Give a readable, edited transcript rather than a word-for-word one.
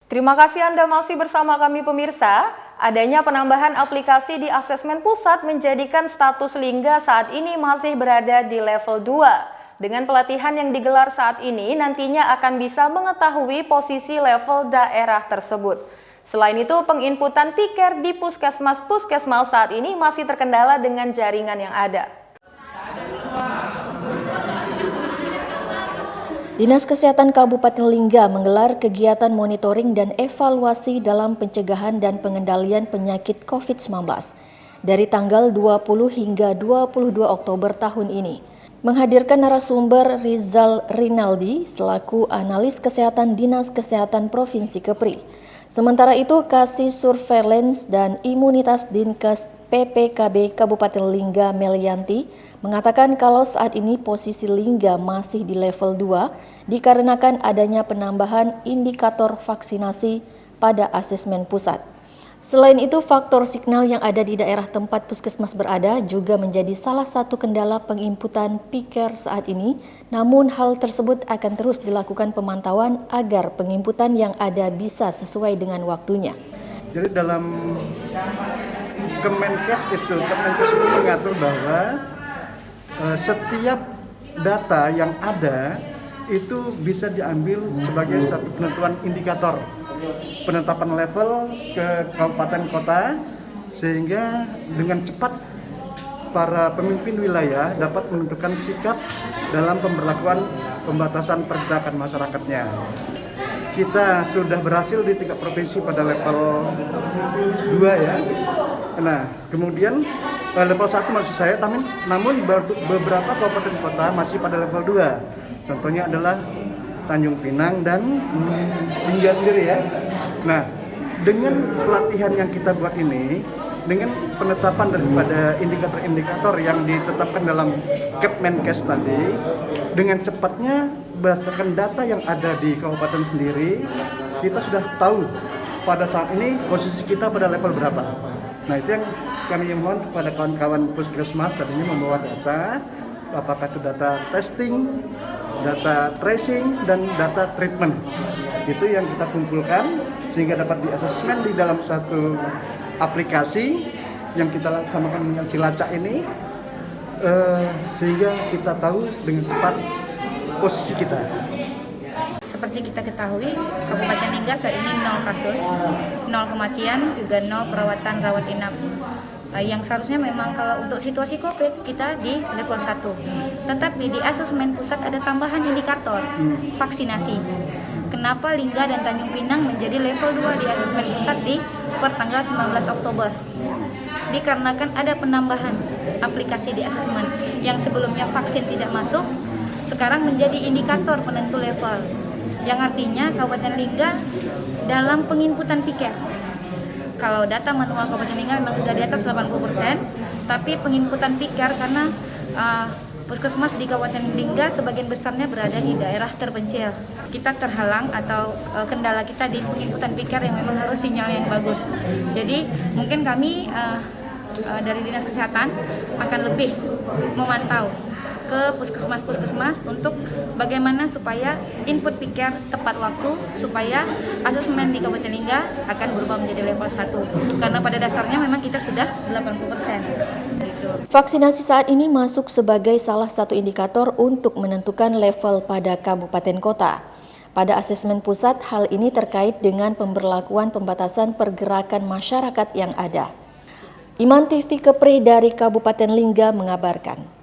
Terima kasih Anda masih bersama kami pemirsa. Adanya penambahan aplikasi di asesmen pusat menjadikan status Lingga saat ini masih berada di level 2. Dengan pelatihan yang digelar saat ini, nantinya akan bisa mengetahui posisi level daerah tersebut. Selain itu, penginputan piker di puskesmas-puskesmas saat ini masih terkendala dengan jaringan yang ada. Dinas Kesehatan Kabupaten Lingga menggelar kegiatan monitoring dan evaluasi dalam pencegahan dan pengendalian penyakit COVID-19 dari tanggal 20 hingga 22 Oktober tahun ini. Menghadirkan narasumber Rizal Rinaldi selaku analis kesehatan Dinas Kesehatan Provinsi Kepri. Sementara itu, Kasih Surveillance dan Imunitas Dinkes PPKB Kabupaten Lingga Melianti mengatakan kalau saat ini posisi Lingga masih di level 2 dikarenakan adanya penambahan indikator vaksinasi pada asesmen pusat. Selain itu, faktor signal yang ada di daerah tempat puskesmas berada juga menjadi salah satu kendala penginputan piker saat ini, namun hal tersebut akan terus dilakukan pemantauan agar penginputan yang ada bisa sesuai dengan waktunya. Jadi dalam Kemenkes itu mengatur bahwa setiap data yang ada itu bisa diambil sebagai satu penentuan indikator penetapan level ke kabupaten kota, sehingga dengan cepat para pemimpin wilayah dapat menentukan sikap dalam pemberlakuan pembatasan pergerakan masyarakatnya. Kita sudah berhasil di tingkat provinsi pada level 2 ya. Nah, kemudian level 1 maksud saya, namun beberapa kabupaten kota masih pada level 2. Contohnya adalah Tanjung Pinang dan Lingga sendiri ya. Nah, dengan pelatihan yang kita buat ini, dengan penetapan daripada indikator-indikator yang ditetapkan dalam Kemenkes tadi, dengan cepatnya berdasarkan data yang ada di kabupaten sendiri, kita sudah tahu pada saat ini posisi kita pada level berapa. Nah, itu yang kami mohon kepada kawan-kawan puskesmas tadinya membawa data, apakah itu data testing, data tracing, dan data treatment. Itu yang kita kumpulkan sehingga dapat diasesmen di dalam satu aplikasi yang kita laksanakan dengan Silacak ini, sehingga kita tahu dengan cepat posisi kita. Seperti kita ketahui, Kabupaten Lingga saat ini 0 kasus, 0 kematian, juga 0 perawatan rawat inap. Yang seharusnya memang kalau untuk situasi COVID kita di level 1. Tetapi di asesmen pusat ada tambahan indikator vaksinasi. Kenapa Lingga dan Tanjung Pinang menjadi level 2 di asesmen pusat di pertanggal 19 Oktober? Dikarenakan ada penambahan aplikasi di asesmen yang sebelumnya vaksin tidak masuk, sekarang menjadi indikator penentu level. Yang artinya Kabupaten Lingga dalam penginputan piker. Kalau data manual Kabupaten Lingga memang sudah di atas 80%, tapi penginputan piker karena puskesmas di Kabupaten Lingga sebagian besarnya berada di daerah terpencil. Kita terhalang atau kendala kita di penginputan piker yang memang harus sinyal yang bagus. Jadi mungkin kami dari Dinas Kesehatan akan lebih memantau ke puskesmas-puskesmas untuk bagaimana supaya input piker tepat waktu, supaya asesmen di Kabupaten Lingga akan berubah menjadi level 1. Karena pada dasarnya memang kita sudah 80%. Gitu. Vaksinasi saat ini masuk sebagai salah satu indikator untuk menentukan level pada kabupaten kota. Pada asesmen pusat, hal ini terkait dengan pemberlakuan pembatasan pergerakan masyarakat yang ada. Iman TV Kepri dari Kabupaten Lingga mengabarkan.